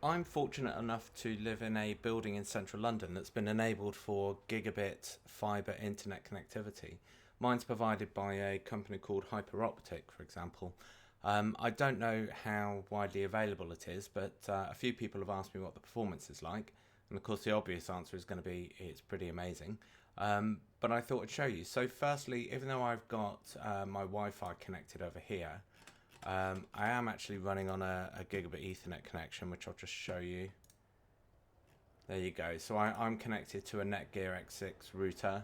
I'm fortunate enough to live in a building in central London that's been enabled for gigabit fibre internet connectivity. Mine's provided by a company called Hyper for example. I don't know how widely available it is, but a few people have asked me what the performance is like. And of course, the obvious answer is going to be it's pretty amazing. But I thought I'd show you. So, firstly, even though I've got my Wi Fi connected over here, I am actually running on a gigabit Ethernet connection, which I'll just show you. There you go. So I'm connected to a Netgear X6 router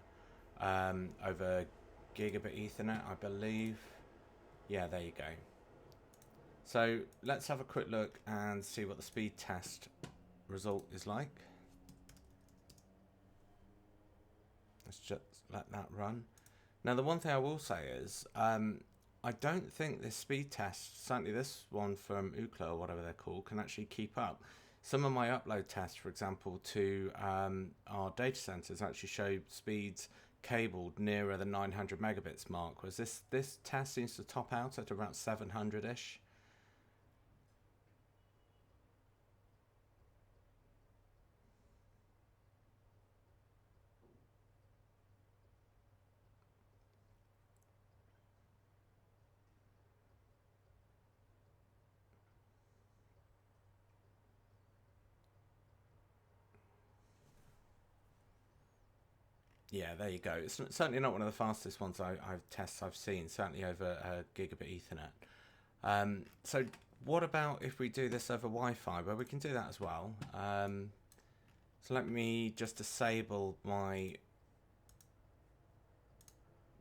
over gigabit Ethernet, I believe. Yeah, there you go. So let's have a quick look and see what the speed test result is like. Let's just let that run. Now, the one thing I will say is I don't think this speed test, certainly this one from Ookla or whatever they're called, can actually keep up. Some of my upload tests, for example, to our data centers actually show speeds cabled nearer the 900 megabits mark, whereas this test seems to top out at around 700-ish. Yeah, there you go. It's certainly not one of the fastest ones I've seen, certainly over gigabit Ethernet. So what about if we do this over Wi-Fi? Well, we can do that as well. So let me just disable my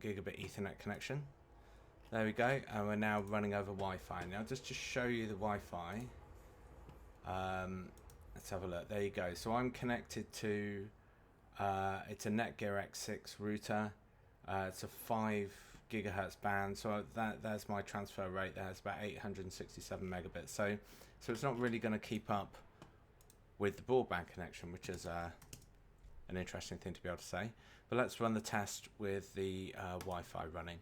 gigabit Ethernet connection. There we go, and we're now running over Wi-Fi. Now just to show you the Wi-Fi, let's have a look. There you go. So I'm connected to it's a Netgear X6 router. It's a 5 gigahertz band, so there's my transfer rate there. It's about 867 megabits. So it's not really going to keep up with the broadband connection, which is an interesting thing to be able to say. But let's run the test with the Wi-Fi running.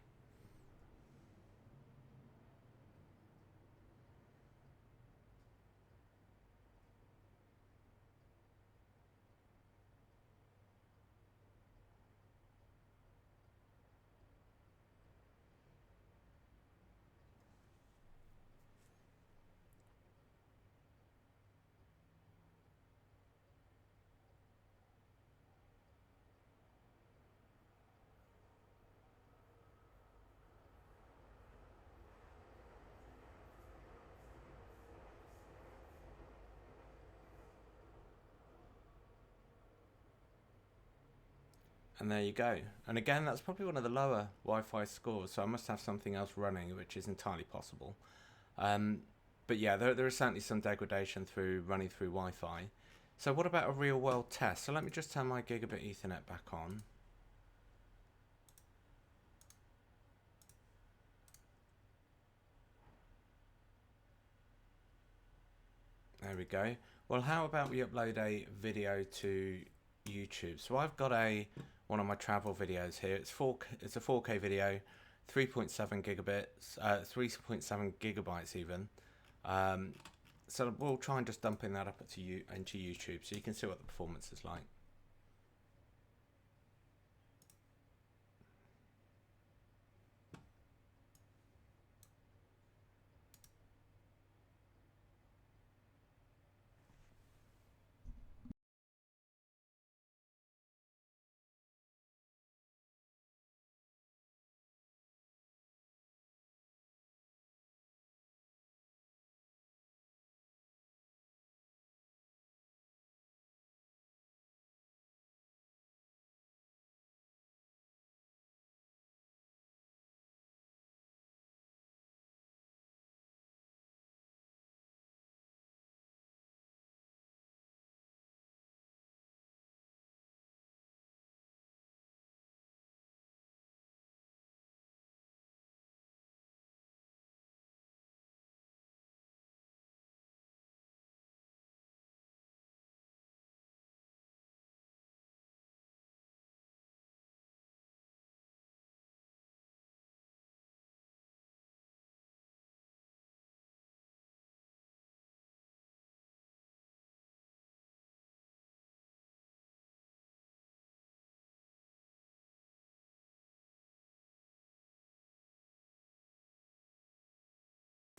And there you go. And again, that's probably one of the lower Wi-Fi scores, so I must have something else running, which is entirely possible. But yeah, there is certainly some degradation through running through Wi-Fi. So what about a real world test? So let me just turn my gigabit Ethernet back on. There we go. Well, how about we upload a video to YouTube? So I've got one of my travel videos here. It's a 4K video, 3.7 gigabits, 3.7 gigabytes even. So we'll try and just dumping that up into YouTube so you can see what the performance is like.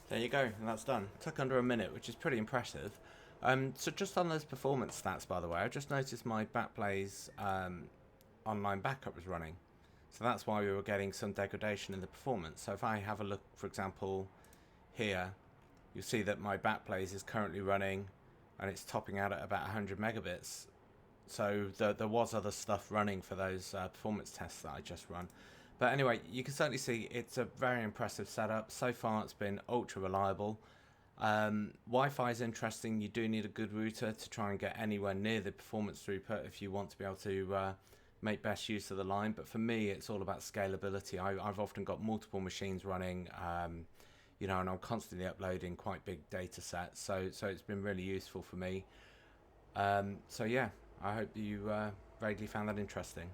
There you go, and that's done. Took under a minute, which is pretty impressive. So just on those performance stats, by the way, I just noticed my Backblaze online backup was running. So that's why we were getting some degradation in the performance. So if I have a look, for example, here, you'll see that my Backblaze is currently running and it's topping out at about 100 megabits. So there was other stuff running for those performance tests that I just run. But anyway, you can certainly see it's a very impressive setup. So far it's been ultra reliable. Wi-Fi is interesting. You do need a good router to try and get anywhere near the performance throughput if you want to be able to make best use of the line. But for me, it's all about scalability. I've often got multiple machines running, and I'm constantly uploading quite big data sets. So it's been really useful for me. So yeah, I hope you vaguely found that interesting.